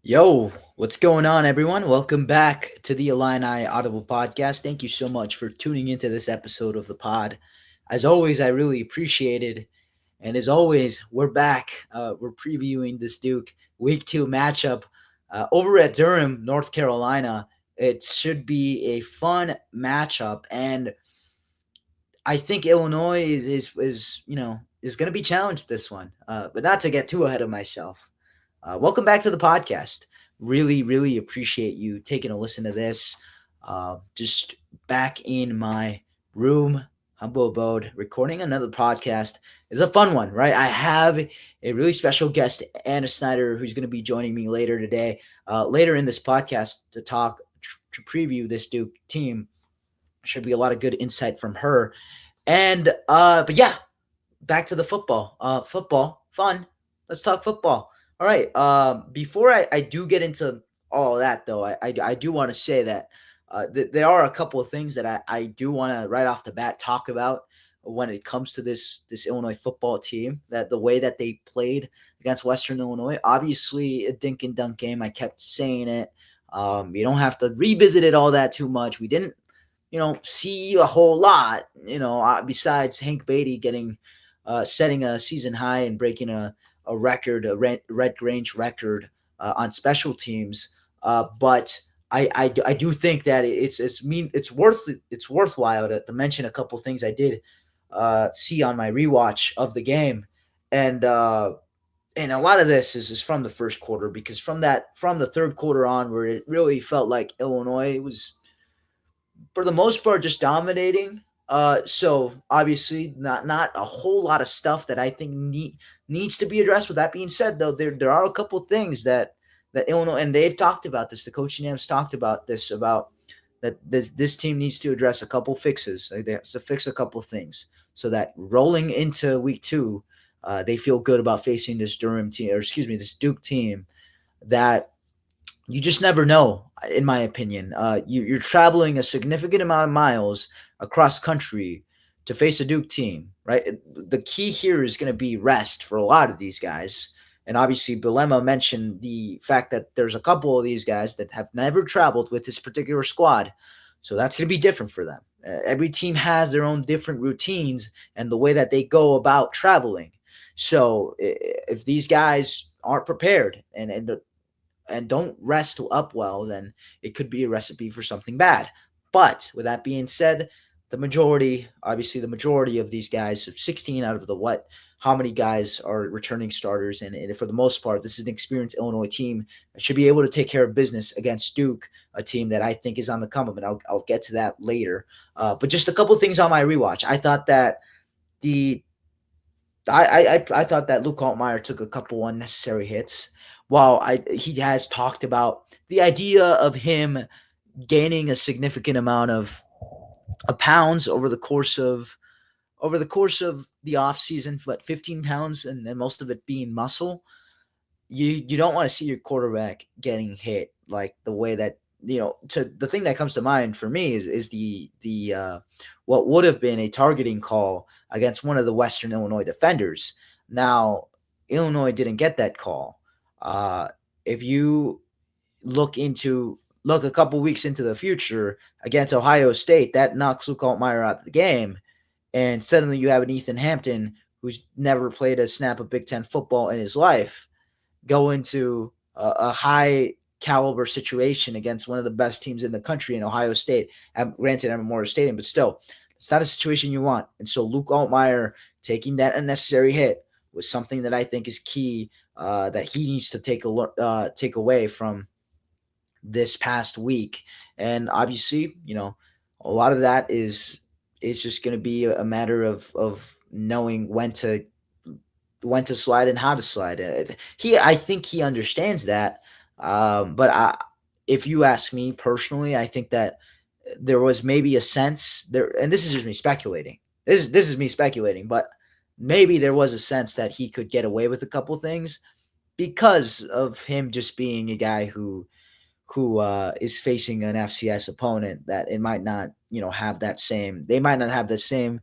Yo, what's going on, everyone? Welcome back to the Illini Audible Podcast. Thank you so much for tuning into this episode of the pod. As always, I really appreciate it. And as always, we're back. We're previewing this Duke Week 2 matchup over at Durham, North Carolina. It should be a fun matchup. And I think Illinois is going to be challenged this one. But not to get too ahead of myself. Welcome back to the podcast. Really, really appreciate you taking a listen to this. Just back in my room, humble abode, recording another podcast is a fun one, right? I have a really special guest, Anna Snyder, who's going to be joining me later today, later in this podcast to talk, to preview this Duke team. Should be a lot of good insight from her. But yeah, back to the football. Football, fun. Let's talk football. All right. Before I do get into all of that, though, I do want to say that there are a couple of things that I do want to right off the bat talk about when it comes to this Illinois football team. That the way that they played against Western Illinois, obviously a dink and dunk game. I kept saying it. You don't have to revisit it all that too much. We didn't, see a whole lot. Besides Hank Beatty setting a season high and breaking a record, a red range record on special teams. But I do think that it's worthwhile to mention a couple things I did see on my rewatch of the game, and and a lot of this is from the first quarter, because from the third quarter onward, it really felt like Illinois was for the most part just dominating. So obviously not a whole lot of stuff that I think needs to be addressed. With that being said, though, there are a couple things that Illinois, and they've talked about this. The coaching staff's talked about this, about that this team needs to address a couple fixes. Like, they have to fix a couple things so that rolling into week 2, they feel good about facing this Durham team, or excuse me, this Duke team that you just never know. In my opinion, you're traveling a significant amount of miles across country to face a Duke team, right? The key here is going to be rest for a lot of these guys. And obviously, Belema mentioned the fact that there's a couple of these guys that have never traveled with this particular squad. So that's going to be different for them. Every team has their own different routines and the way that they go about traveling. So if these guys aren't prepared and don't rest up well, then it could be a recipe for something bad. But with that being said, obviously the majority of these guys, 16 out of the how many guys are returning starters, and for the most part, this is an experienced Illinois team that should be able to take care of business against Duke, a team that I think is on the come up, and I'll get to that later. But just a couple of things on my rewatch. I thought that I thought that Luke Altmaier took a couple unnecessary hits. While he has talked about the idea of him gaining a significant amount of pounds over the course of the offseason, 15 pounds, and most of it being muscle. You don't want to see your quarterback getting hit like the way that, to the thing that comes to mind for me is the what would have been a targeting call against one of the Western Illinois defenders. Now, Illinois didn't get that call. If you look a couple weeks into the future against Ohio State, that knocks Luke Altmaier out of the game, and suddenly you have an Ethan Hampton who's never played a snap of Big Ten football in his life go into a high caliber situation against one of the best teams in the country in Ohio State. Granted, at Memorial Stadium, but still, it's not a situation you want. And so Luke Altmaier taking that unnecessary hit was something that I think is key, that he needs to take away from this past week. And obviously, a lot of that is just going to be a matter of knowing when to slide and how to slide. I think he understands that. If you ask me personally, I think that there was maybe a sense there, and this is just me speculating. This is me speculating, but maybe there was a sense that he could get away with a couple things because of him just being a guy who is facing an FCS opponent that it might not, have that same. They might not have the same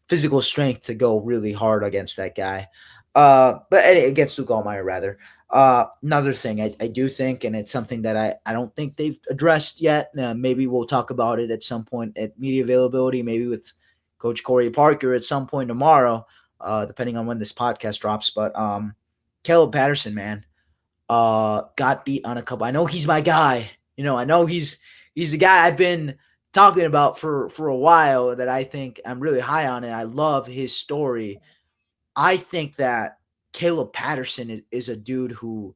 physical strength to go really hard against that guy. But against Luke Altmaier, rather. Another thing I do think, and it's something that I don't think they've addressed yet. Maybe we'll talk about it at some point at media availability, maybe with Coach Corey Parker at some point tomorrow, depending on when this podcast drops. But Caleb Patterson, man, got beat on a couple. I know he's my guy. I know he's the guy I've been talking about for a while that I think I'm really high on, and I love his story. I think that Caleb Patterson is a dude who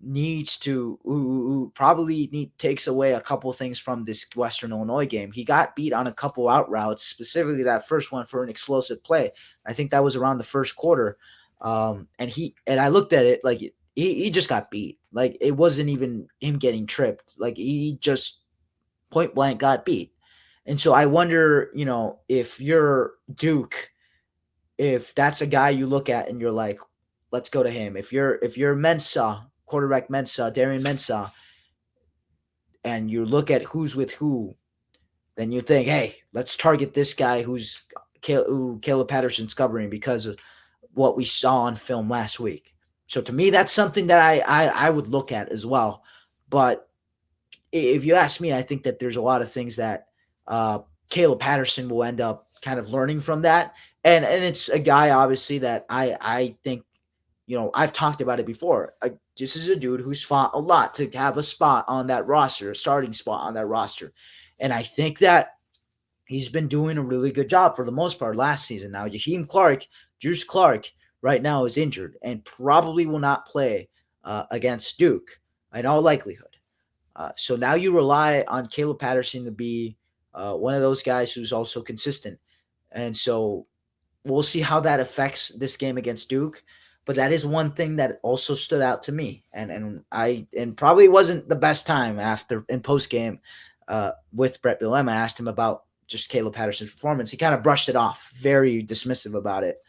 needs to who probably takes away a couple things from this Western Illinois game. He got beat on a couple out routes, specifically that first one for an explosive play. I think that was around the first quarter. And I looked at it like he just got beat. Like it wasn't even him getting tripped. Like he just point blank got beat. And so I wonder, if you're Duke, if that's a guy you look at and you're like, let's go to him. If you're Mensah, quarterback Mensah, Darian Mensah, and you look at who's with who, then you think, hey, let's target this guy who Caleb Patterson's covering because of what we saw on film last week. So to me, that's something that I would look at as well. But if you ask me, I think that there's a lot of things that Caleb Patterson will end up kind of learning from that. And it's a guy, obviously, that I think, I've talked about it before. This is a dude who's fought a lot to have a spot on that roster, a starting spot on that roster. And I think that he's been doing a really good job for the most part last season. Now, Juice Clark, right now is injured and probably will not play against Duke in all likelihood. So now you rely on Caleb Patterson to be one of those guys who's also consistent. And so we'll see how that affects this game against Duke. But that is one thing that also stood out to me, and probably wasn't the best time after in post game with Brett Bielema. I asked him about just Caleb Patterson's performance. He kind of brushed it off, very dismissive about it.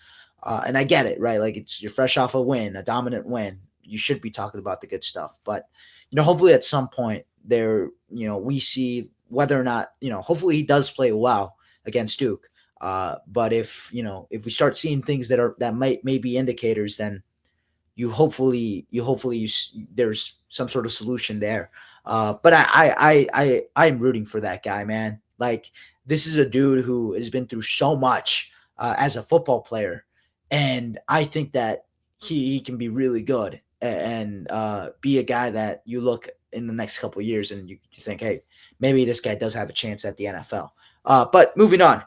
And I get it, right? Like you're fresh off a win, a dominant win. You should be talking about the good stuff. But hopefully at some point there, we see whether or not, hopefully he does play well against Duke. But if we start seeing things that may be indicators, then there's some sort of solution there. But I'm rooting for that guy, man. Like this is a dude who has been through so much as a football player, and I think that he can be really good and be a guy that you look in the next couple of years and you think, hey, maybe this guy does have a chance at the NFL. But moving on.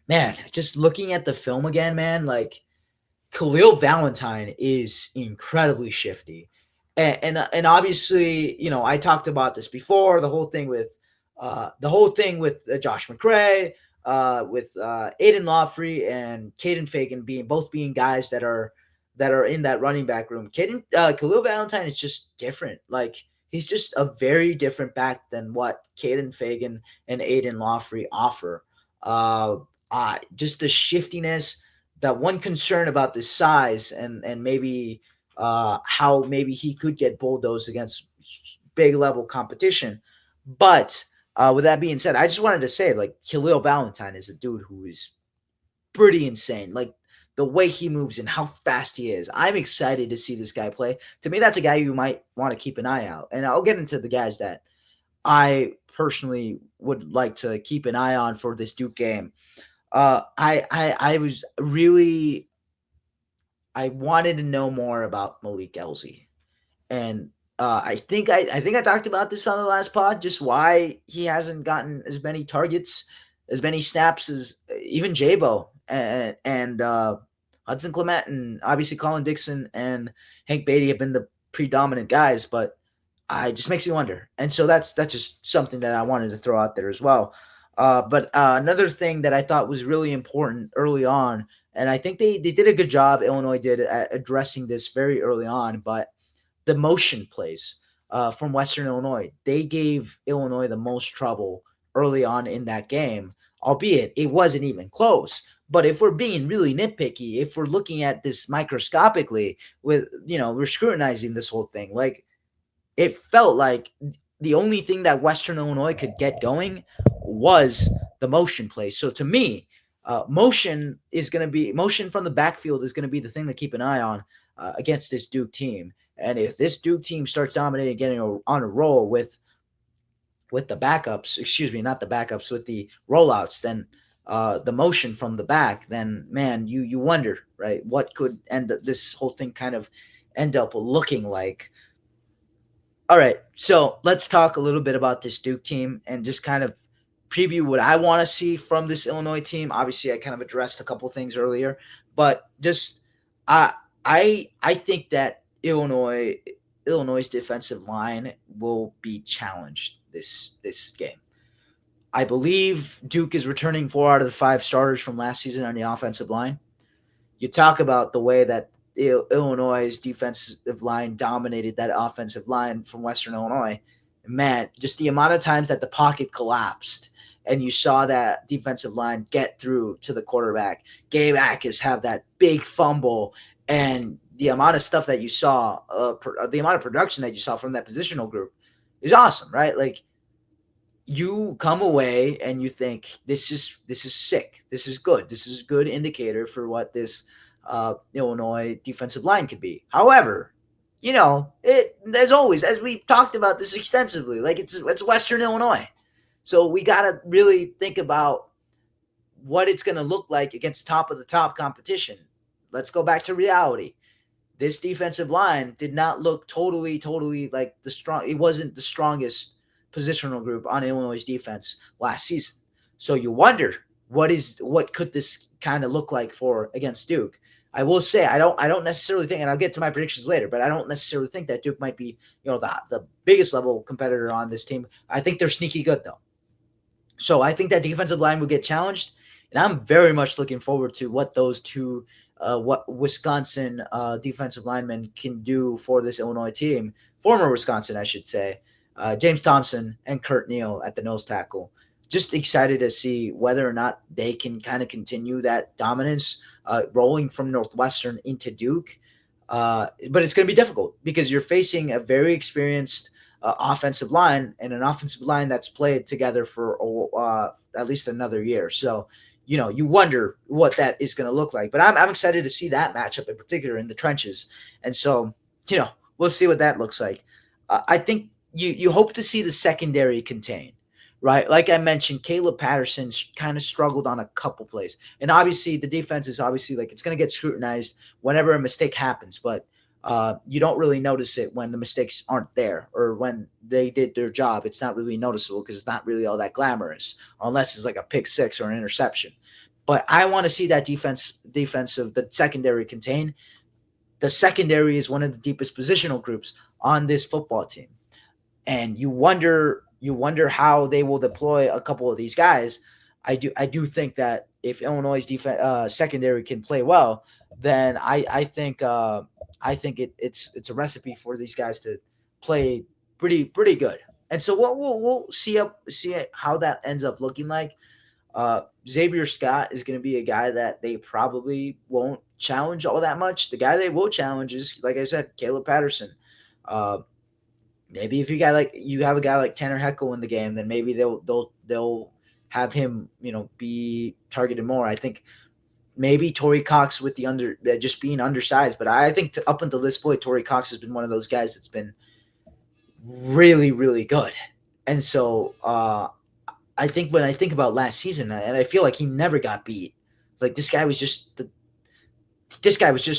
Man, just looking at the film again, man, like Khalil Valentine is incredibly shifty, and obviously, I talked about this before. The whole thing with Josh McCray, with Aiden Lawfrey and Caden Fagan being guys that are in that running back room. Khalil Valentine is just different. Like he's just a very different back than what Caden Fagan and Aiden Lawfrey offer. Just the shiftiness. That one concern about this size and maybe how maybe he could get bulldozed against big level competition. But with that being said, I just wanted to say like Khalil Valentine is a dude who is pretty insane. Like the way he moves and how fast he is. I'm excited to see this guy play. To me, that's a guy you might want to keep an eye out. And I'll get into the guys that I personally would like to keep an eye on for this Duke game. I was really I wanted to know more about Malik Elzy, and I think I talked about this on the last pod, just why he hasn't gotten as many targets, as many snaps as even Jabo and Hudson Clement and obviously Colin Dixon and Hank Beatty have been the predominant guys, but it just makes me wonder. And so that's just something that I wanted to throw out there as well. But another thing that I thought was really important early on, and I think they did a good job, Illinois did, at addressing this very early on, but the motion plays from Western Illinois, they gave Illinois the most trouble early on in that game, albeit it wasn't even close. But if we're being really nitpicky, if we're looking at this microscopically, we're scrutinizing this whole thing, like it felt like the only thing that Western Illinois could get going was the motion play. So to me, motion from the backfield is going to be the thing to keep an eye on against this Duke team. And if this Duke team starts dominating, getting on a roll with the backups, excuse me, not the backups, with the rollouts, then the motion from the back, then man, you wonder, right, what could end this whole thing kind of end up looking like. All right, so let's talk a little bit about this Duke team and just kind of preview what I want to see from this Illinois team. Obviously, I kind of addressed a couple things earlier, but just I I think that Illinois' defensive line will be challenged this game. I believe Duke is returning 4 out of the 5 starters from last season on the offensive line. You talk about the way that Illinois' defensive line dominated that offensive line from Western Illinois. Man, just the amount of times that the pocket collapsed and you saw that defensive line get through to the quarterback. Gabe Akis have that big fumble, and the amount of stuff that you saw, the amount of production that you saw from that positional group is awesome, right? Like, you come away and you think this is sick, this is good, this is a good indicator for what this Illinois defensive line could be. However, it, as always, as we've talked about this extensively, like it's Western Illinois, so we got to really think about what it's going to look like against top of the top competition. Let's go back to reality. This defensive line did not look totally like the strong. It wasn't the strongest positional group on Illinois' defense last season. So you wonder what could this kind of look like for against Duke. I will say I don't necessarily think, and I'll get to my predictions later, but I don't necessarily think that Duke might be the biggest level competitor on this team. I think they're sneaky good though. So I think that defensive line will get challenged, and I'm very much looking forward to what those two, what Wisconsin defensive linemen can do for this Illinois team. Former Wisconsin, I should say. James Thompson and Kurt Neal at the nose tackle. Just excited to see whether or not they can kind of continue that dominance, rolling from Northwestern into Duke. But it's going to be difficult because you're facing a very experienced offensive line, and an offensive line that's played together for at least another year. So, you wonder what that is going to look like. But I'm excited to see that matchup in particular in the trenches. And so, we'll see what that looks like. I think you hope to see the secondary contain, right? Like I mentioned, Caleb Patterson kind of struggled on a couple plays. And obviously the defense is obviously like it's going to get scrutinized whenever a mistake happens, but you don't really notice it when the mistakes aren't there or when they did their job. It's not really noticeable because it's not really all that glamorous unless it's like a pick six or an interception. But I want to see that defensive, the secondary contain. The secondary is one of the deepest positional groups on this football team. And you wonder how they will deploy a couple of these guys. I do think that if Illinois' secondary can play well, then I think it's a recipe for these guys to play pretty good. And so we'll see how that ends up looking like. Xavier Scott is going to be a guy that they probably won't challenge all that much. The guy they will challenge is, like I said, Caleb Patterson. Uh, Maybe if you have a guy like Tanner Heckel in the game, then maybe they'll have him be targeted more. I think maybe Torrey Cox with the just being undersized, but I think up until this point, Torrey Cox has been one of those guys that's been really good. And so I think when I think about last season, and I feel like he never got beat. Like this guy was just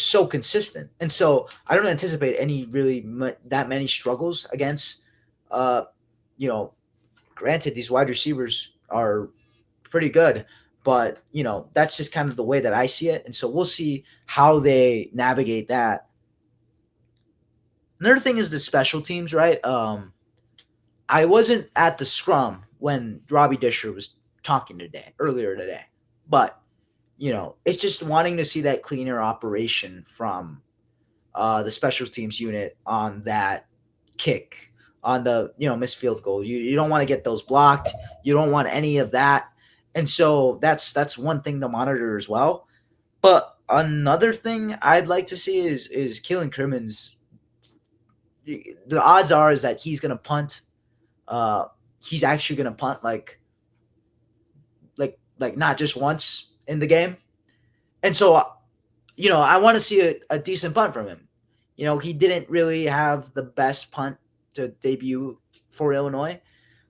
so consistent, and so I don't anticipate any really that many struggles against. You know, Granted, these wide receivers are pretty good, but that's just kind of the way that I see it, and so we'll see how they navigate that. Another thing is the special teams, right? I wasn't at the scrum when Robbie Disher was talking earlier today, but it's just wanting to see that cleaner operation from the special teams unit on that kick, on the missed field goal. You don't want to get those blocked. You don't want any of that, and so that's one thing to monitor as well. But another thing I'd like to see is Keelan Crimmins. The odds are is that he's gonna punt. He's actually gonna punt like not just once in the game. And so, I want to see a decent punt from him. He didn't really have the best punt to debut for Illinois,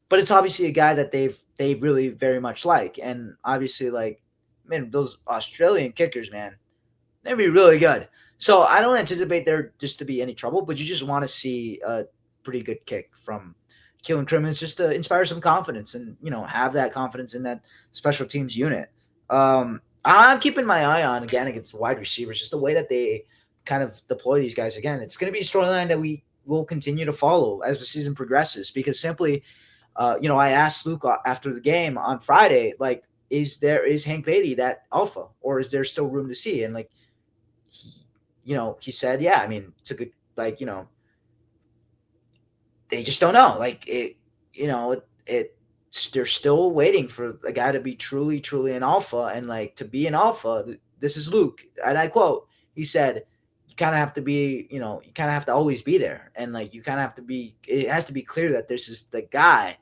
but it's obviously a guy that they really very much like, and obviously like, man, those Australian kickers, man, they'd be really good. So I don't anticipate there just to be any trouble, but you just want to see a pretty good kick from Keelan Crimmins just to inspire some confidence and have that confidence in that special teams unit. I'm keeping my eye on again against wide receivers, just the way that they kind of deploy these guys again. It's going to be a storyline that we will continue to follow as the season progresses because simply, I asked Luke after the game on Friday, like, is Hank Beatty that alpha, or is there still room to see? And like, he said, yeah. I mean, it's a good, like, they just don't know. Like it they're still waiting for a guy to be truly, truly an alpha, and like to be an alpha. This is Luke, and I quote. He said, "You kind of have to be, you kind of have to always be there, and like you kind of have to be. It has to be clear that this is the guy."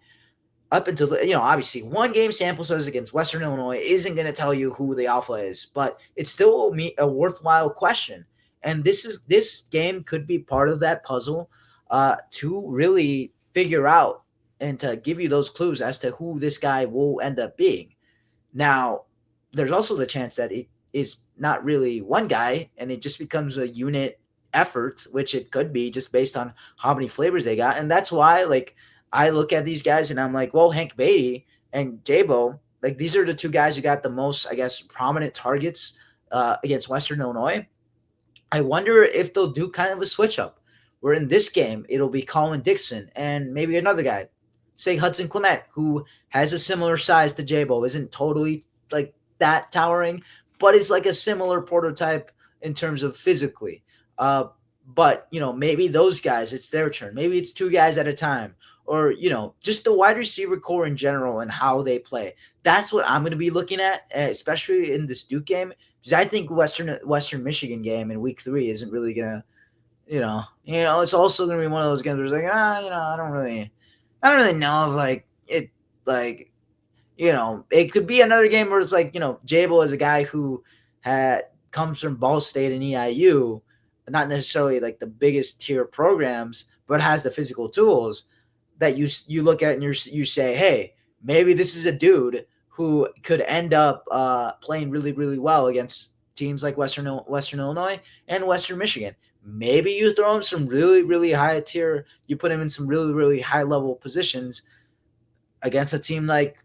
Up until obviously one game sample size against Western Illinois isn't going to tell you who the alpha is, but it's still a worthwhile question. And this game could be part of that puzzle to really figure out and to give you those clues as to who this guy will end up being. Now, there's also the chance that it is not really one guy and it just becomes a unit effort, which it could be just based on how many flavors they got. And that's why, like, I look at these guys and I'm like, well, Hank Beatty and Jabo, like, these are the two guys who got the most, I guess, prominent targets against Western Illinois. I wonder if they'll do kind of a switch up where in this game it'll be Colin Dixon and maybe another guy, say Hudson Clement, who has a similar size to Jabo, isn't totally like that towering, but it's like a similar prototype in terms of physically. But maybe those guys, it's their turn. Maybe it's two guys at a time, or just the wide receiver core in general and how they play. That's what I'm going to be looking at, especially in this Duke game, because I think Western Michigan game in Week 3 isn't really gonna, it's also gonna be one of those games where it's like, I don't really know if like it, like, it could be another game where it's like, Jabo is a guy who comes from Ball State and EIU, not necessarily like the biggest tier programs, but has the physical tools that you look at and you say, hey, maybe this is a dude who could end up playing really, really well against teams like Western Illinois and Western Michigan. Maybe you throw him some really, really high tier, you put him in some really, really high level positions against a team like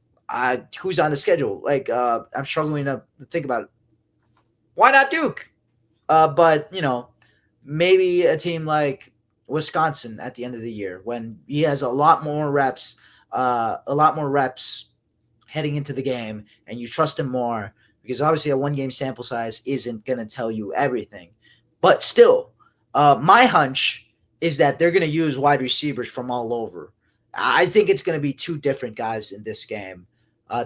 who's on the schedule. Like I'm struggling to think about it. Why not Duke? But maybe a team like Wisconsin at the end of the year when he has a lot more reps heading into the game, and you trust him more because obviously a one game sample size isn't going to tell you everything. But still, my hunch is that they're going to use wide receivers from all over. I think it's going to be two different guys in this game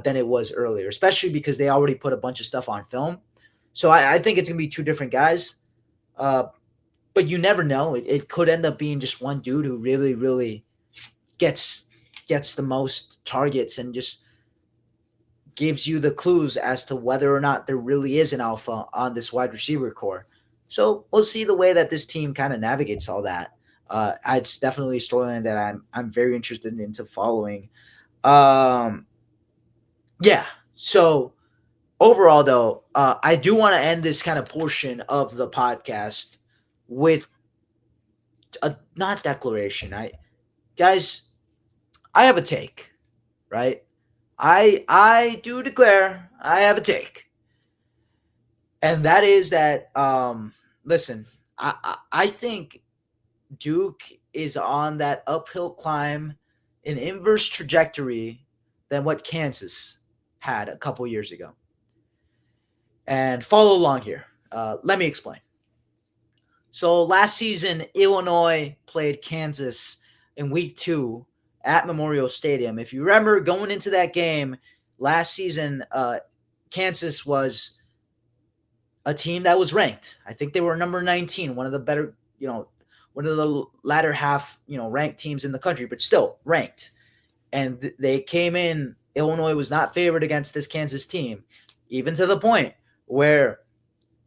than it was earlier, especially because they already put a bunch of stuff on film. So I think it's going to be two different guys. But you never know. It could end up being just one dude who really, really gets the most targets and just gives you the clues as to whether or not there really is an alpha on this wide receiver core. So we'll see the way that this team kind of navigates all that. It's definitely a storyline that I'm very interested into following. Yeah. So overall, though, I do want to end this kind of portion of the podcast with a not declaration. Guys, I have a take, right? I do declare I have a take, and that is that listen, I think Duke is on that uphill climb, an inverse trajectory than what Kansas had a couple years ago. And follow along here. Let me explain. So last season, Illinois played Kansas in week 2 at Memorial Stadium. If you remember going into that game last season, Kansas was a team that was ranked. I think they were number 19, one of the better, one of the latter half, ranked teams in the country, but still ranked. And they came in, Illinois was not favored against this Kansas team, even to the point where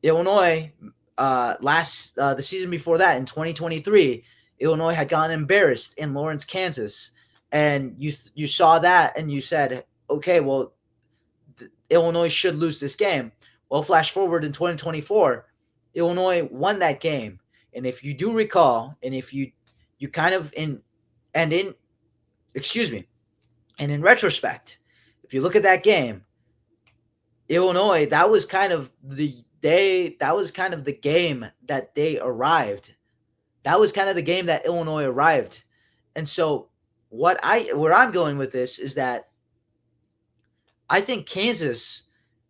Illinois the season before that in 2023, Illinois had gotten embarrassed in Lawrence, Kansas, and you saw that and you said, okay, well, Illinois should lose this game. Well, flash forward in 2024, Illinois won that game, and if you do recall, and if you kind of in excuse me, and in retrospect, if you look at that game, Illinois, that was kind of the game that they arrived. That was kind of the game that Illinois arrived. And so where I'm going with this is that I think Kansas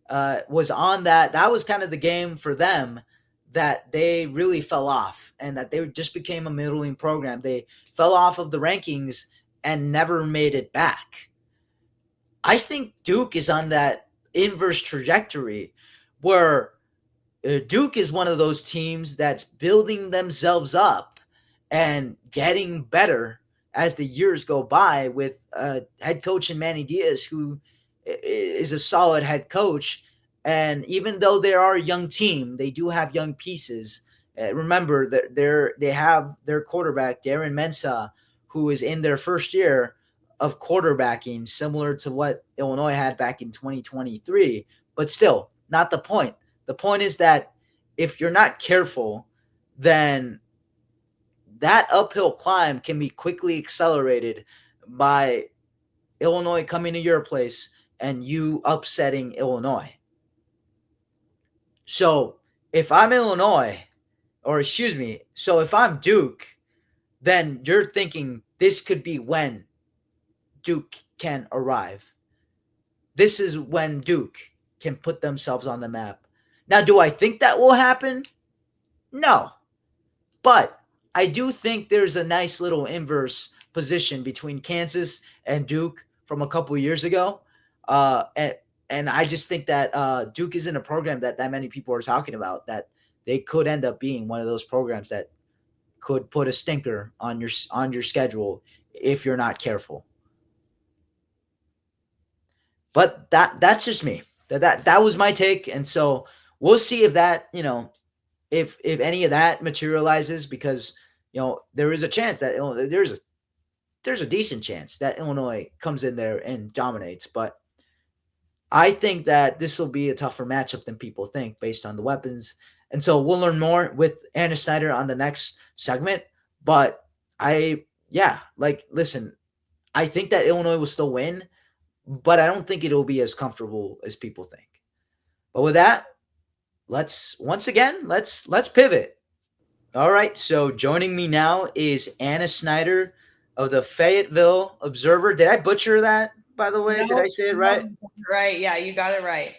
was on that. That was kind of the game for them that they really fell off and that they just became a middling program. They fell off of the rankings and never made it back. I think Duke is on that inverse trajectory where Duke is one of those teams that's building themselves up and getting better as the years go by with head coach in Manny Diaz, who is a solid head coach. And even though they are a young team, they do have young pieces. Remember that they have their quarterback, Darren Mensah, who is in their first year of quarterbacking, similar to what Illinois had back in 2023. But still, not the point. The point is that if you're not careful, then that uphill climb can be quickly accelerated by Illinois coming to your place and you upsetting Illinois. So if I'm Illinois, so if I'm Duke, then you're thinking this could be when Duke can arrive. This is when Duke can put themselves on the map. Now, do I think that will happen? No. But I do think there's a nice little inverse position between Kansas and Duke from a couple years ago. And I just think that Duke isn't a program that many people are talking about, that they could end up being one of those programs that could put a stinker on your schedule if you're not careful. But that's just me. That was my take, and so we'll see if that, if any of that materializes, because there is a chance that there's a decent chance that Illinois comes in there and dominates. But I think that this will be a tougher matchup than people think based on the weapons. And so we'll learn more with Anna Snyder on the next segment. But listen, I think that Illinois will still win, but I don't think it'll be as comfortable as people think. But with that, let's pivot. All right, so joining me now is Anna Snyder of the Fayetteville Observer. Did I butcher that, by the way? Did I say it right? Right, yeah, you got it right.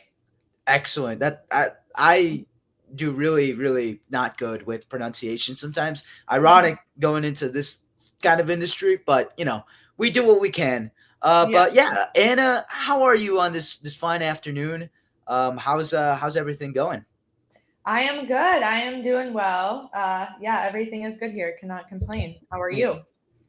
Excellent. That I do really, really not good with pronunciation sometimes. Ironic going into this kind of industry, but we do what we can. But yeah, Anna, how are you on this fine afternoon? How's everything going? I am good. I am doing well. Everything is good here. Cannot complain. How are you?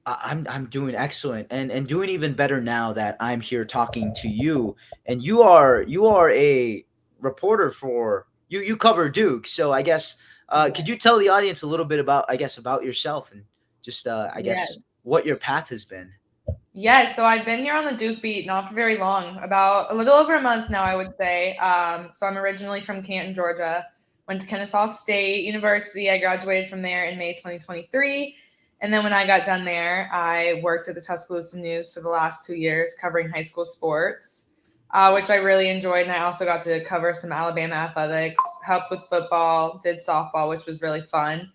I'm doing excellent, and doing even better now that I'm here talking to you. And you are a reporter for you cover Duke, so I guess could you tell the audience a little bit about yourself and just Yes. what your path has been? Yes, so I've been here on the Duke beat not for very long, about a little over a month now, I would say. So I'm originally from Canton, Georgia. Went to Kennesaw State University. I graduated from there in May 2023. And then when I got done there, I worked at the Tuscaloosa News for the last 2 years covering high school sports, which I really enjoyed. And I also got to cover some Alabama athletics, helped with football, did softball, which was really fun.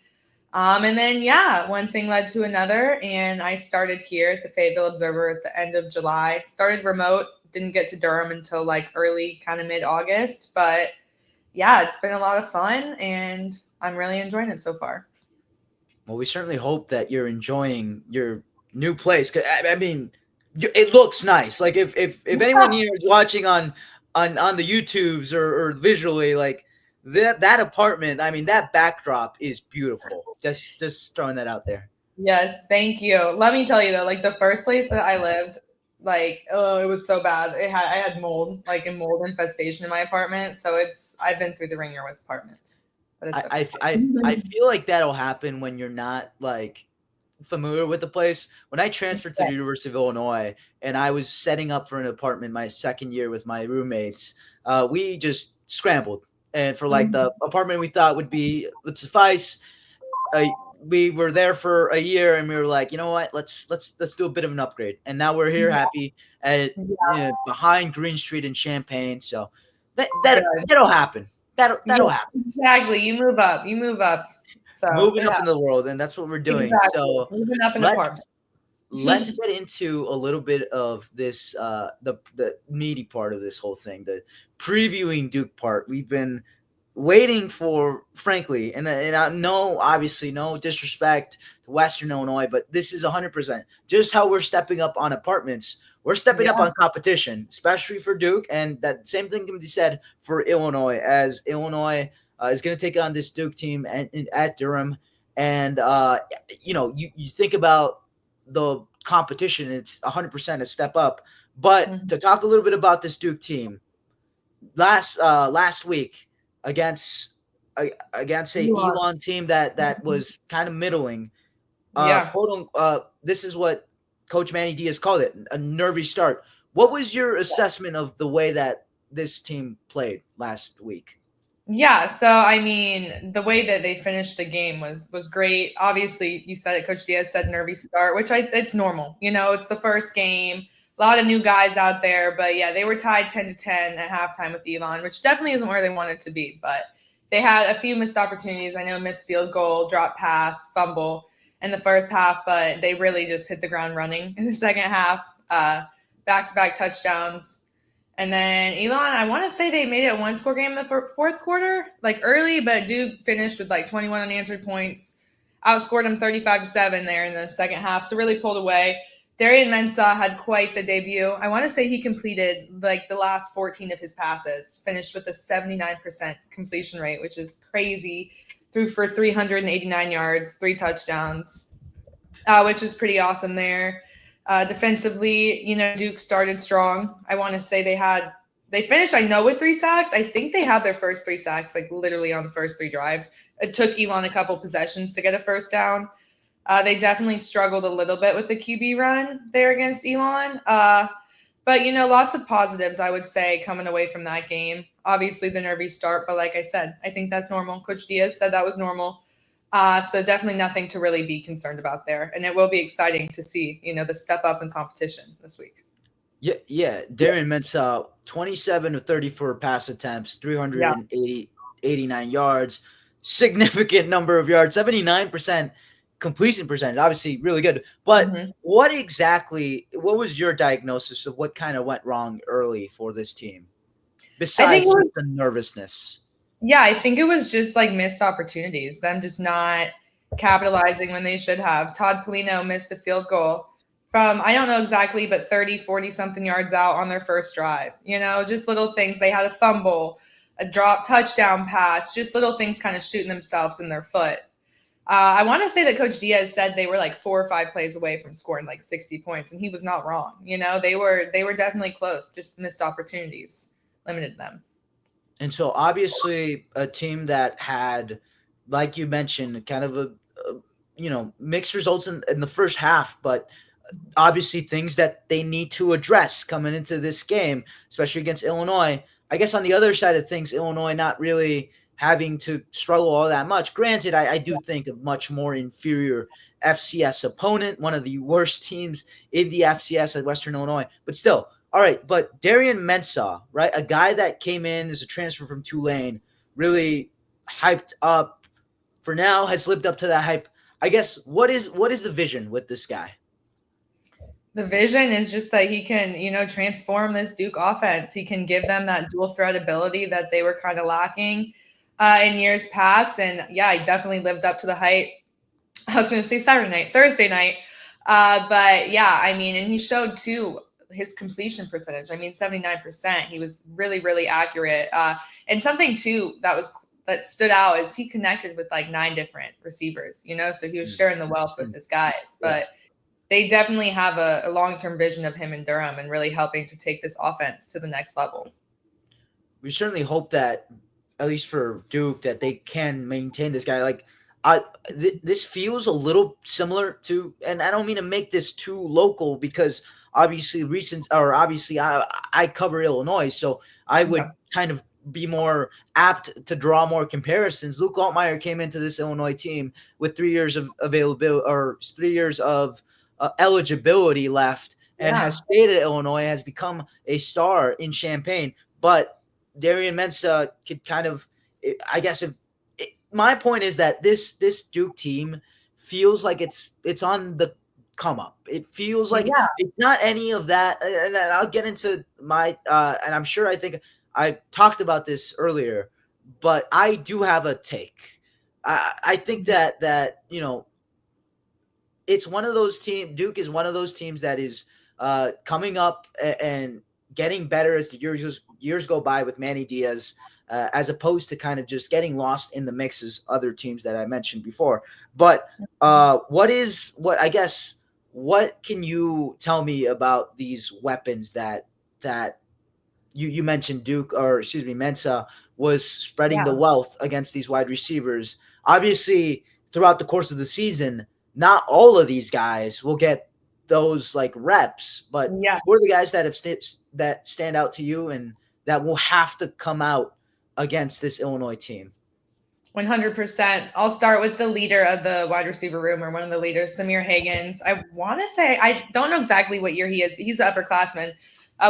And then, one thing led to another, and I started here at the Fayetteville Observer at the end of July. Started remote, didn't get to Durham until like early, kind of mid-August. But yeah, it's been a lot of fun, and I'm really enjoying it so far. Well, we certainly hope that you're enjoying your new place. 'Cause, I mean, it looks nice. Like if anyone here is watching on the YouTubes or visually, like that apartment, I mean, that backdrop is beautiful. Just throwing that out there. Yes, thank you. Let me tell you though, like the first place that I lived, like it was so bad. I had mold, like a mold infestation in my apartment. So I've been through the ringer with apartments. but it's I, okay. I, I feel like that'll happen when you're not like familiar with the place. When I transferred to Yeah. the University of Illinois and I was setting up for an apartment my second year with my roommates, we just scrambled. And for like Mhm. the apartment we thought would suffice, uh, we were there for a year and we were like, you know what, let's do a bit of an upgrade. And now we're here, Yeah. happy at Yeah. behind Green Street in Champaign. So Good. that'll happen. That'll Yeah, happen. exactly. You move up. You move up. So Moving it up in the happens. world, and that's what we're doing. Exactly. So Moving up in apartment. let's let's get into a little bit of this the meaty part of this whole thing, the previewing Duke part. We've been waiting for, frankly, and I know, obviously, no disrespect to Western Illinois, but this is 100% just how we're stepping up on apartments. We're stepping up Yeah. on competition, especially for Duke, and that same thing can be said for Illinois, as Illinois is going to take on this Duke team at Durham. And you think about the competition, it's 100% a step up. But Mhm. to talk a little bit about this Duke team, last week against against a Elon. Elon team that Mhm. was kind of middling, Yeah. this is what Coach Manny Diaz called it, a nervy start. What was your assessment of the way that this team played last week? Yeah, so I mean, the way that they finished the game was great. Obviously, you said it, Coach Diaz said nervy start, which it's normal. It's the first game, a lot of new guys out there, but yeah, they were tied 10-10 at halftime with Elon, which definitely isn't where they wanted to be. But they had a few missed opportunities. I know missed field goal, drop pass, fumble in the first half, but they really just hit the ground running in the second half. Back-to-back touchdowns. And then Elon, I want to say they made it a one-score game in the fourth quarter, like early, but Duke finished with like 21 unanswered points, outscored them 35-7 there in the second half, so really pulled away. Darian Mensah had quite the debut. I want to say he completed like the last 14 of his passes, finished with a 79% completion rate, which is crazy. Threw for 389 yards, 3 touchdowns, which was pretty awesome there. Defensively, Duke started strong. I want to say they finished, I know, with 3 sacks. I think they had their first 3 sacks like literally on the first 3 drives. It took Elon a couple possessions to get a first down. They definitely struggled a little bit with the QB run there against Elon. But lots of positives, I would say, coming away from that game. Obviously, the nervy start, but like I said, I think that's normal. Coach Diaz said that was normal. So definitely nothing to really be concerned about there, and it will be exciting to see the step up in competition this week. Yeah. Darian Mensah, 27 of 34 pass attempts, Yeah. 89 yards, significant number of yards, 79% completion percentage, obviously really good. But Hmm. what was your diagnosis of what kind of went wrong early for this team, I think it besides just was the nervousness? Yeah, I think it was just like missed opportunities, them just not capitalizing when they should have. Todd Polino missed a field goal from, I don't know exactly, but 30, 40 something yards out on their first drive. Just little things. They had a fumble, a drop touchdown pass, just little things kind of shooting themselves in their foot. I want to say that Coach Diaz said they were like 4 or 5 plays away from scoring like 60 points, and he was not wrong. They were definitely close, just missed opportunities limited them. And so obviously a team that had, like you mentioned, kind of mixed results in the first half, but obviously things that they need to address coming into this game, especially against Illinois. I guess on the other side of things, Illinois not really having to struggle all that much. Granted, I do think a much more inferior FCS opponent, one of the worst teams in the FCS at Western Illinois, but still. All right, but Darian Mensah, right, a guy that came in as a transfer from Tulane, really hyped up for now, has lived up to that hype. I guess what is the vision with this guy? The vision is just that he can, transform this Duke offense. He can give them that dual threat ability that they were kind of lacking in years past. And yeah, he definitely lived up to the hype. I was going to say Thursday night. But yeah, I mean, and he showed too his completion percentage. I mean, 79%. He was really, really accurate. And something too that stood out is he connected with like 9 different receivers, so he was sharing the wealth with Mm. his guys. Yeah. But they definitely have a long-term vision of him in Durham and really helping to take this offense to the next level. We certainly hope that at least for Duke, that they can maintain this guy. Like, this feels a little similar to, and I don't mean to make this too local because obviously I cover Illinois, so I would Okay. kind of be more apt to draw more comparisons. Luke Altmaier came into this Illinois team with 3 years of availability, or 3 years of eligibility left, and Yeah. has stayed at Illinois, has become a star in Champaign. But Darian Mensah could kind of, I guess, if my point is that this Duke team feels like it's on the come up. It feels like Yeah. it's not any of that, and I'll get into my and I'm sure I think I talked about this earlier, but I do have a take. I think that it's one of those teams. Duke is one of those teams that is coming up and getting better as the years go by with Manny Diaz, as opposed to kind of just getting lost in the mix as other teams that I mentioned before. But what I guess what can you tell me about these weapons that you mentioned Duke, or excuse me, Mensa was spreading the Yeah. wealth against these wide receivers. Obviously, throughout the course of the season, not all of these guys will get those like reps, but Yeah. who are the guys that that stand out to you and that will have to come out against this Illinois team? 100%. I'll start with the leader of the wide receiver room, or one of the leaders, Samir Hagans. I want to say, I don't know exactly what year he is. He's an upperclassman.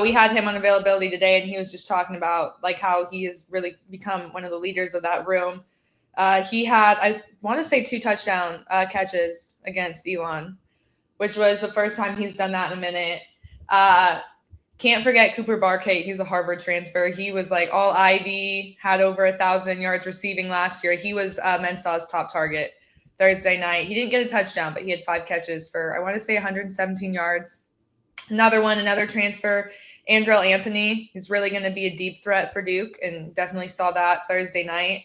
We had him on availability today, and he was just talking about like how he has really become one of the leaders of that room. He had, I want to say, 2 touchdown catches against Elon, which was the first time he's done that in a minute. Uh, can't forget Cooper Barkate. He's a Harvard transfer. He was like all Ivy, had over 1,000 yards receiving last year. He was Mensah's top target Thursday night. He didn't get a touchdown, but he had 5 catches for, I want to say, 117 yards. Another transfer, Andrell Anthony. He's really going to be a deep threat for Duke, and definitely saw that Thursday night.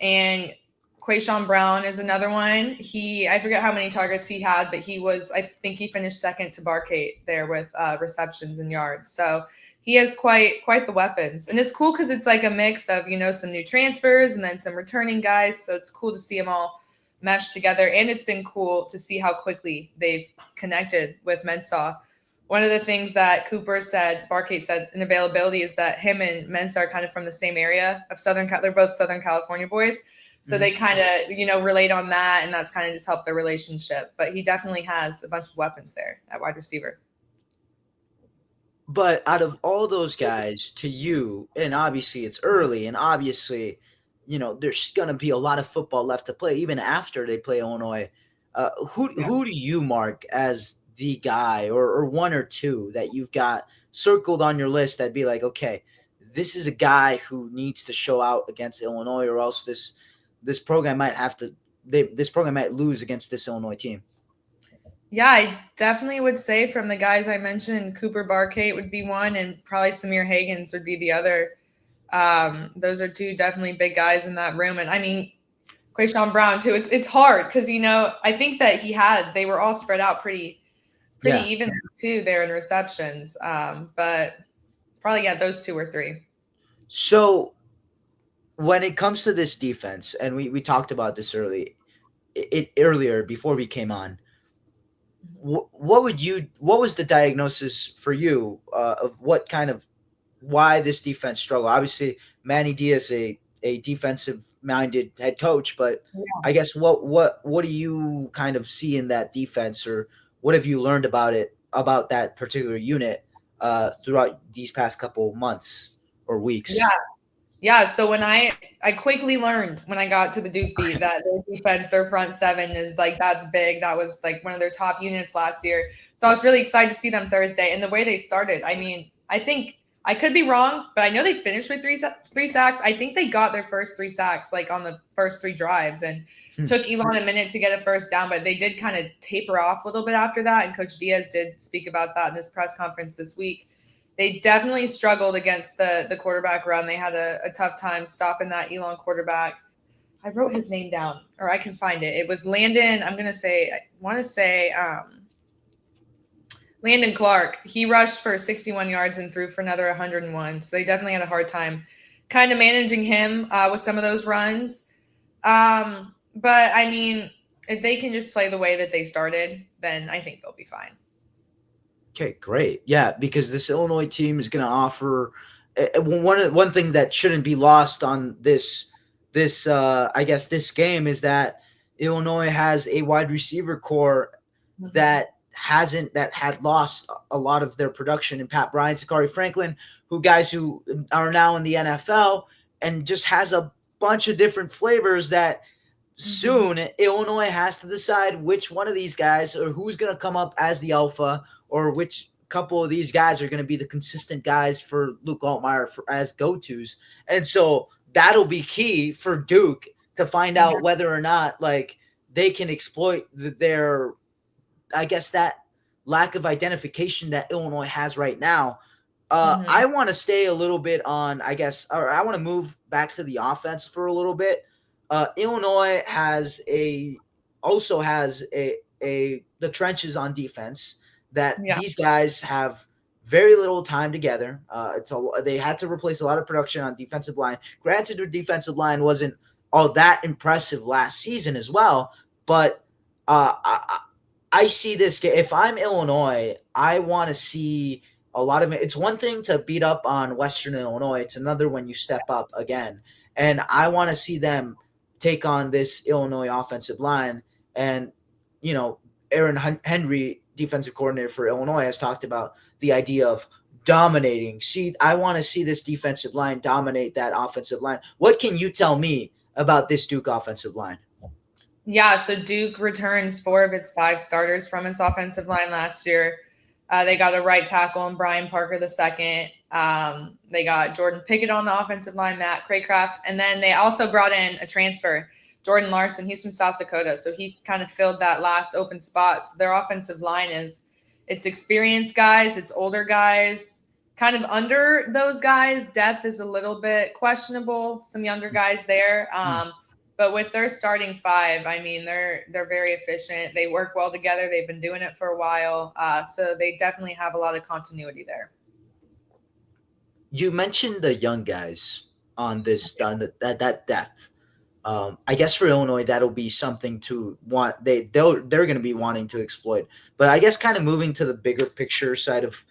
And Quayshawn Brown is another one. I forget how many targets he had, but I think he finished second to Barkate there with receptions and yards. So he has quite the weapons, and it's cool because it's like a mix of some new transfers and then some returning guys. So it's cool to see them all meshed together, and it's been cool to see how quickly they've connected with Mensah. One of the things that Barkate said in availability, is that him and Mensah are kind of from the same area of they're both Southern California boys. So Mm-hmm. they kind of, relate on that, and that's kind of just helped their relationship. But he definitely has a bunch of weapons there at wide receiver. But out of all those guys, to you, and obviously it's early, and obviously, there's gonna be a lot of football left to play, even after they play Illinois. Yeah. Who do you mark as the guy, or one or two that you've got circled on your list that be like, okay, this is a guy who needs to show out against Illinois, or else this program might have to this program might lose against this Illinois team. Yeah, I definitely would say from the guys I mentioned, Cooper Barkate would be one, and probably Samir Hagans would be the other. Those are two definitely big guys in that room. And I mean, Quayshawn Brown too. It's hard because I think that they were all spread out pretty Yeah. even too there in receptions. But probably, yeah, those two or three. So when it comes to this defense, and we talked about this earlier before we came on, what was the diagnosis for you, of what kind of why this defense struggle? Obviously, Manny Diaz, a defensive minded head coach, but I guess what do you kind of see in that defense, or what have you learned about that particular unit throughout these past couple months or Yeah. weeks? Yeah, so I quickly learned when I got to the Duke beat that their defense, their front seven is like, that's big. That was like one of their top units last year. So I was really excited to see them Thursday, and the way they started. I mean, I think I could be wrong, but I know they finished with three sacks. I think they got their first 3 sacks like on the first 3 drives, and Hmm. took Elon a minute to get a first down, but they did kind of taper off a little bit after that. And Coach Diaz did speak about that in his press conference this week. They definitely struggled against the quarterback run. They had a tough time stopping that Elon quarterback. I wrote his name down, or I can find it. It was Landon. I want to say Landon Clark. He rushed for 61 yards and threw for another 101. So they definitely had a hard time kind of managing him with some of those runs. But I mean, if they can just play the way that they started, then I think they'll be fine. Okay, great. Yeah, because this Illinois team is going to offer one thing that shouldn't be lost on this I guess this game is that Illinois has a wide receiver core Mm-hmm. that had lost a lot of their production in Pat Bryant, Sakari Franklin, who are now in the NFL, and just has a bunch of different flavors that Mm-hmm. soon Illinois has to decide which one of these guys or who's going to come up as the alpha, or which couple of these guys are going to be the consistent guys for Luke Altmaier as go-tos. And so that'll be key for Duke to find Yeah. out whether or not like they can exploit their, I guess, that lack of identification that Illinois has right now. Mm-hmm. I want to stay a little bit on, I guess, or I want to move back to the offense for a little bit. Illinois has a the trenches on defense that Yeah. these guys have very little time together. They had to replace a lot of production on defensive line. Granted, their defensive line wasn't all that impressive last season as well, but I see this. If I'm Illinois, I want to see a lot of it. It's one thing to beat up on Western Illinois. It's another when you step up again. And I want to see them take on this Illinois offensive line. And, Aaron Henry, defensive coordinator for Illinois, has talked about the idea of dominating. See, I want to see this defensive line dominate that offensive line. What can you tell me about this Duke offensive line? Yeah, so Duke returns 4 of its 5 starters from its offensive line last year. They got a right tackle in Brian Parker the second. They got Jordan Pickett on the offensive line, Matt Craycraft, and then they also brought in a transfer, Jordan Larson. He's from South Dakota, so he kind of filled that last open spot. So their offensive line it's experienced guys, it's older guys. Kind of under those guys, depth is a little bit questionable. Some younger guys there. But with their starting five, I mean, they're very efficient. They work well together. They've been doing it for a while, so they definitely have a lot of continuity there. You mentioned the young guys on that depth. I guess for Illinois that'll be something to want. They're going to be wanting to exploit. But I guess kind of moving to the bigger picture side of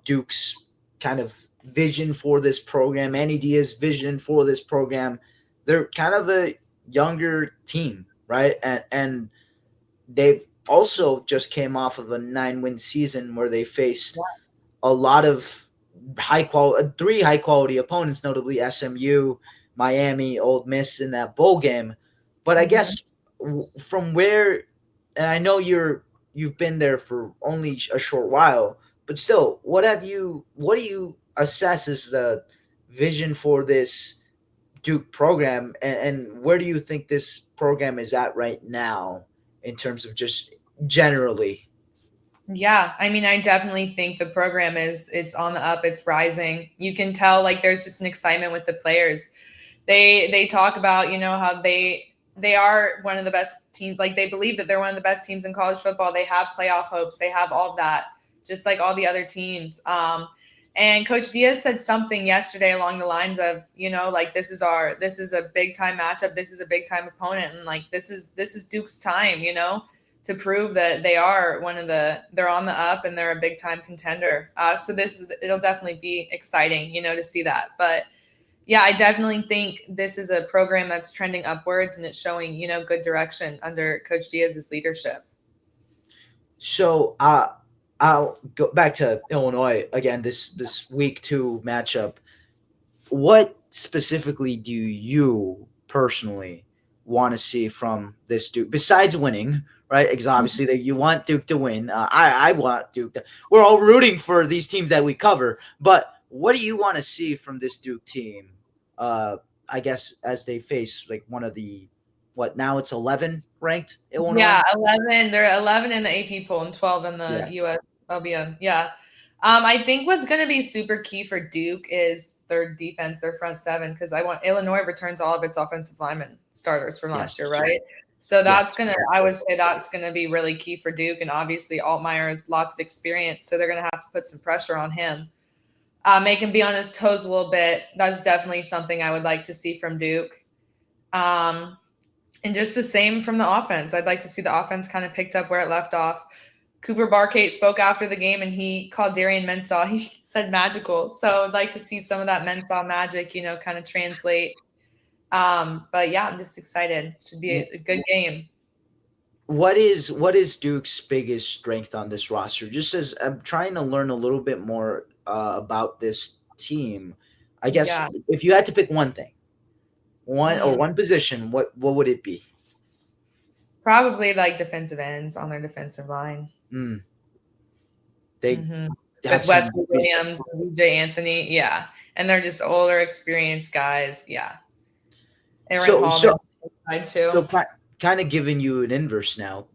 Duke's kind of vision for this program, Andy Diaz's vision for this program. They're kind of a younger team, right? And they've also just came off of a 9-win season where they faced a lot of three high quality opponents, notably SMU, Miami, Old Miss in that bowl game. But I Mm-hmm. guess from where, and I know you've been there for only a short while, but still, what do you assess as the vision for this Duke program, and where do you think this program is at right now in terms of just generally? Yeah, I mean, I definitely think the program it's on the up, it's rising. You can tell like there's just an excitement with the players. They talk about, how they are one of the best teams, like they believe that they're one of the best teams in college football. They have playoff hopes. They have all of that, just like all the other teams. And Coach Diaz said something yesterday along the lines of, like this is a big time matchup. This is a big time opponent, and like this is Duke's time, to prove that they're on the up and they're a big time contender. So it'll definitely be exciting, to see that. But yeah, I definitely think this is a program that's trending upwards and it's showing, good direction under Coach Diaz's leadership. So I'll go back to Illinois again. This week 2 matchup. What specifically do you personally want to see from this Duke besides winning? Right, because obviously that you want Duke to win. I want Duke. We're all rooting for these teams that we cover, but what do you want to see from this Duke team? Uh, I guess as they face like one of the what now it's 11 ranked Yeah, Illinois. 11. They're 11 in the AP poll and 12 in the Yeah. US LBM. Yeah. I think what's going to be super key for Duke is their defense, their front seven, because I want Illinois returns all of its offensive linemen starters from last year, Yes. right? So Yes. I would say that's going to be really key for Duke. And obviously, Altmaier has lots of experience, so they're going to have to put some pressure on him. make him be on his toes a little bit. That's definitely something I would like to see from Duke. Um, and just the same from the offense. I'd like to see the offense kind of picked up where it left off. Cooper Barkate spoke after the game and he called Darian Mensah. He said magical. So I'd like to see some of that Mensah magic, kind of translate. But yeah, I'm just excited. Should be a good game. What is Duke's biggest strength on this roster? Just as I'm trying to learn a little bit more about this team, I guess Yeah. if you had to pick one thing, Mm, one position, what would it be? probably like defensive ends on their defensive line. Mm, they Hmm. have With some. Wesley Williams, J. Anthony, yeah, and they're just older, experienced guys, yeah. Aaron So Hall, their so side too. so kind of giving you an inverse now.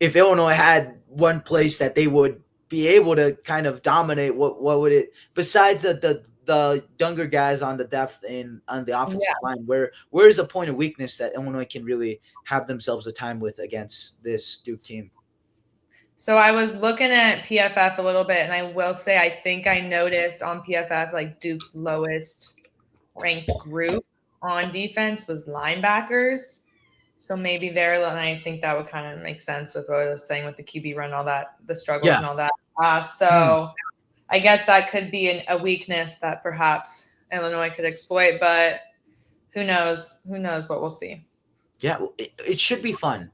If Illinois had one place that they would be able to kind of dominate, what would it besides the younger guys on the depth and on the offensive Yeah. line, where is a point of weakness that Illinois can really have themselves a time with against this Duke team? So I was looking at PFF a little bit, and I will say I think I noticed on PFF like Duke's lowest ranked group on defense was linebackers. So maybe there, and I think that would kind of make sense with what I was saying with the QB run, all that, the struggles Yeah. and all that. Hmm. So I guess that could be a weakness that perhaps Illinois could exploit, but who knows? Who knows what we'll see. Yeah, it should be fun.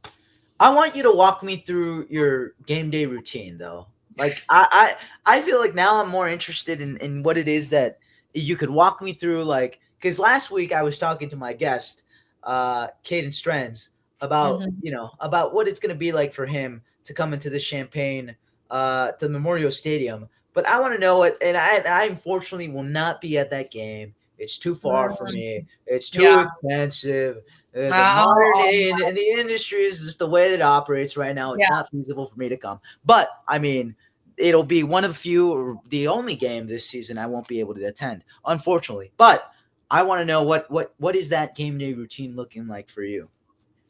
I want you to walk me through your game day routine, though. Like I feel like now I'm more interested in what it is that you could walk me through. Like, because last week I was talking to my guest, Caden Strands, about Mm-hmm. about what it's gonna be like for him to come into the Champaign, to Memorial Stadium. But I want to know it, and I unfortunately will not be at that game. It's too far for me. It's too Yeah. expensive. The Oh, modern oh, day and the industry is just the way that it operates right now. It's yeah. not feasible for me to come. But I mean, it'll be one of few or the only game this season I won't be able to attend, unfortunately. But I want to know what is that game day routine looking like for you?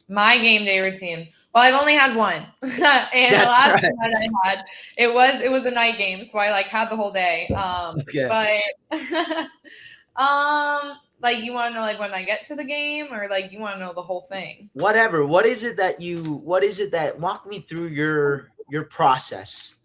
My game day routine. Well, I've only had one, and the That's last right. one that I had, it was a night game, so I like had the whole day. Okay. But like you want to know like when I get to the game, or like you want to know the whole thing? Whatever. What is it that walk me through your process?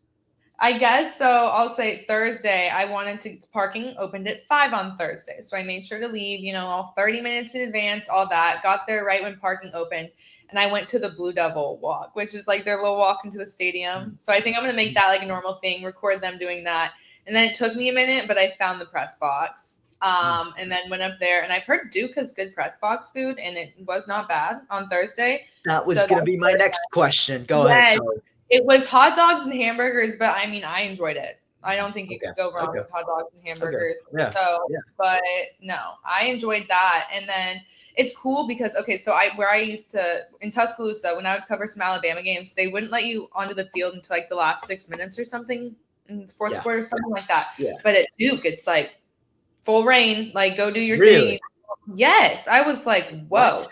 I guess so. I'll say Thursday. I wanted to parking opened at 5 on Thursday, so I made sure to leave. All 30 minutes in advance. All that got there right when parking opened, and I went to the Blue Devil walk, which is like their little walk into the stadium. So I think I'm gonna make that like a normal thing. Record them doing that, and then it took me a minute, but I found the press box. And then went up there, and I've heard Duke has good press box food, and it was not bad on Thursday. That So was that gonna was be my next question. Go ahead. yes, Sorry. it was hot dogs and hamburgers, but I mean, I enjoyed it. I don't think you Okay. could go wrong Okay. with hot dogs and Okay. hamburgers. Yeah. So, Yeah. but no, I enjoyed that. And then it's cool because okay, so I used to in Tuscaloosa when I would cover some Alabama games, they wouldn't let you onto the field until like the last 6 minutes or something in the fourth Yeah. quarter, something like that. Yeah. But at Duke, it's like full rain, like go do your Really? thing. Yes, I was like, What? whoa.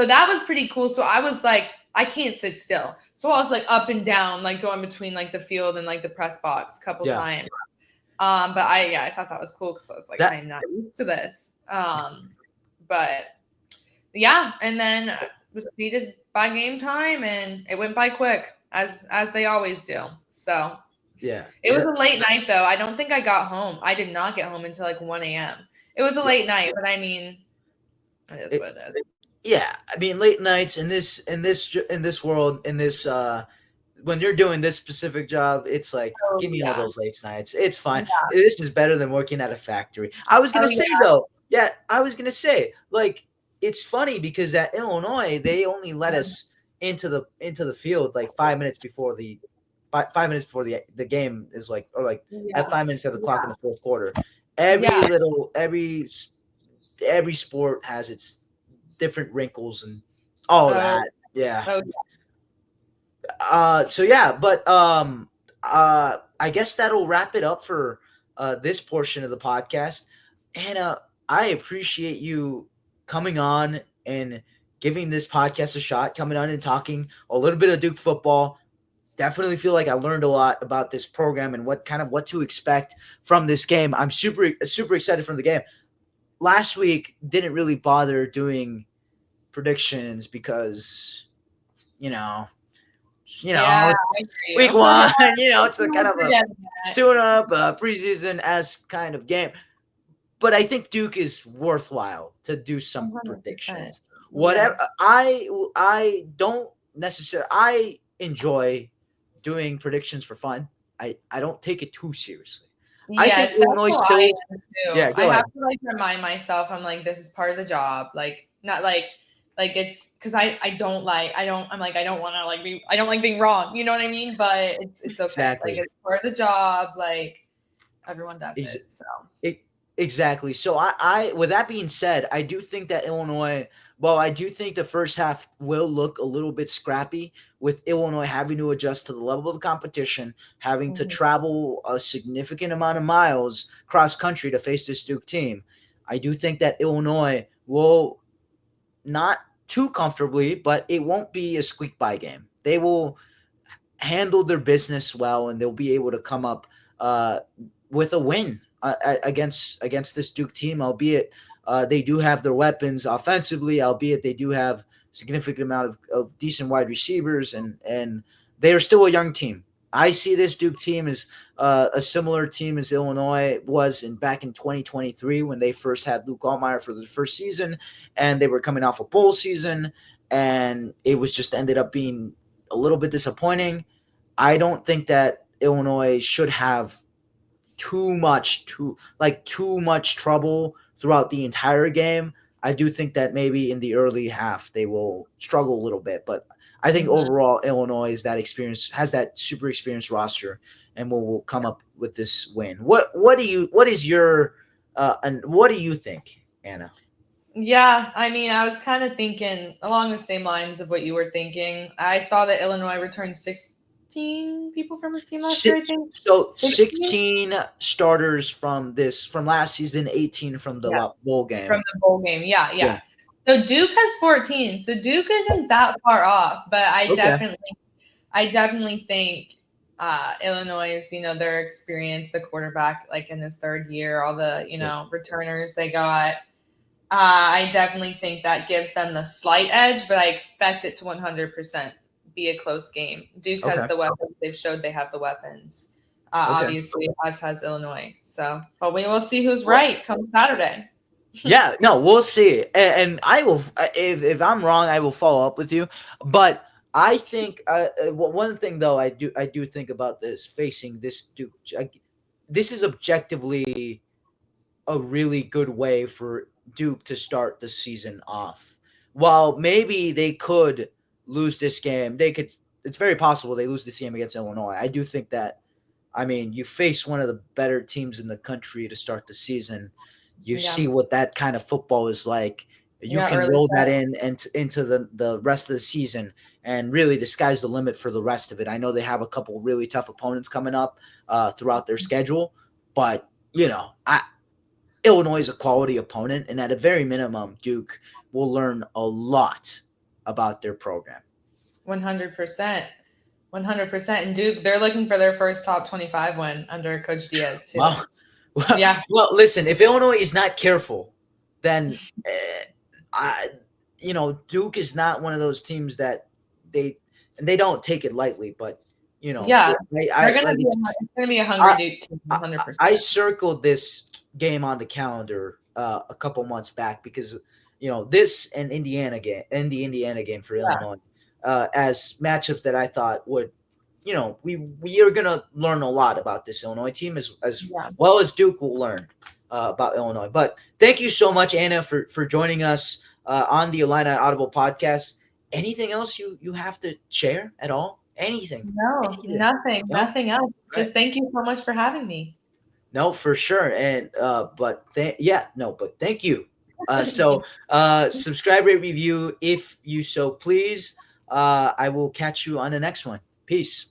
So that was pretty cool. So I was like, I can't sit still. So I was like up and down, like going between like the field and like the press box a couple Yeah. times. But I thought that was cool because I was like, I That am not used to this. But yeah, and then was seated by game time, and it went by quick as they always do. So yeah. it was a late night though. I don't think I got home. I did not get home until like 1 a.m. It was a Yeah. late night, but I mean, it is It, what it is. yeah. I mean, late nights in this world in this when you're doing this specific job, it's like Oh give me all yeah, those late nights. It's fine. yeah. This is better than working at a factory. I was Oh gonna say yeah. though, yeah, I was gonna say like it's funny because at Illinois they only let us into the field like 5 minutes before the 5 minutes before the game is like or like at Yeah. 5 minutes of the clock in Yeah. the fourth quarter. Yeah. Every sport has its different wrinkles and all Oh, that. Yeah. oh So yeah, but I guess that'll wrap it up for this portion of the podcast. Anna, I appreciate you coming on and giving this podcast a shot, coming on and talking a little bit of Duke football. definitely feel like I learned a lot about this program and what to expect from this game. I'm super excited from the game. Last week didn't really bother doing predictions because you know Yeah, it's I hear week you. one. I It's see a kind what of you're a getting at. tune up preseason as kind of game. But I think Duke is worthwhile to do some 100%. predictions. Whatever Yes. I don't necessarily I enjoy doing predictions for fun. I don't take it too seriously. I think Yes, that's Illinois how I still. am too. Yeah, I go have ahead. to like remind myself, I'm like, this is part of the job. Like, not like it's because I'm like, I don't want to like be, I don't like being wrong. You know what I mean? But it's okay. Like, Exactly. it's part of the job. Like, everyone does Ex- it. So, it, exactly. So with that being said, I do think that Illinois. Well, I do think the first half will look a little bit scrappy with Illinois having to adjust to the level of the competition, having to mhm. travel a significant amount of miles cross country to face this Duke team. I do think that Illinois will not too comfortably, but it won't be a squeak by game. They will handle their business well, and they'll be able to come up uh, with a win against this Duke team. Albeit they do have their weapons offensively, albeit they do have significant amount of decent wide receivers, and they are still a young team. I see this Duke team as a similar team as Illinois was back in 2023 when they first had Luke Altmaier for the first season, and they were coming off a bowl season, and it was just ended up being a little bit disappointing. I don't think that Illinois should have too much trouble throughout the entire game. I do think that maybe in the early half they will struggle a little bit, but I think Mhm. overall Illinois is that experience has that super experienced roster and will come up with this win. What is your and what do you think, Anna? Yeah, I mean, I was kind of thinking along the same lines of what you were thinking. I saw that Illinois returned 16 people from his team last year, I think. So 16? 16 starters from last season, 18 from the Yeah, bowl from game. the bowl game. Yeah, Yeah. yeah. So Duke has 14. So Duke isn't that far off, but Okay. I definitely think Illinois, their experience, the quarterback, like in his third year, all the, Yeah. returners they got. I definitely think that gives them the slight edge, but I expect it to 100% be a close game. Duke has Okay. the weapons. They've showed they have the weapons, Okay. obviously, as has Illinois. So, but we will see who's Well, right come Saturday. yeah. No, we'll see, and I will. If I'm wrong, I will follow up with you. But I think one thing though, I do think about this facing this Duke. This is objectively a really good way for Duke to start the season off. While maybe they could lose this game, they could. It's very possible they lose this game against Illinois. I do think that. I mean, you face one of the better teams in the country to start the season. You Yeah. see what that kind of football is like. You Yeah, can early roll that set. in and into the rest of the season, and really the sky's the limit for the rest of it. I know they have a couple really tough opponents coming up throughout their schedule, but Illinois is a quality opponent, and at a very minimum, Duke will learn a lot about their program. 100%. 100%. And Duke, they're looking for their first top 25 win under Coach Diaz, too. Well, Yeah. well, listen, if Illinois is not careful, then I, Duke is not one of those teams that they they don't take it lightly. But Yeah. They're I going to like be, it's going to be a hungry I, Duke team, I 100%. I circled this game on the calendar a couple months back because this and the Indiana game for Yeah. Illinois as matchups that I thought would we are gonna learn a lot about this Illinois team as Yeah. well as Duke will learn about Illinois. But thank you so much, Anna, for joining us on the Illini Audible podcast. Anything else you have to share at all? Anything? No, Anything? nothing, No. nothing else. Right. Just thank you so much for having me. No, for sure. And but thank you. Subscribe, rate, review if you so please. I will catch you on the next one. Peace.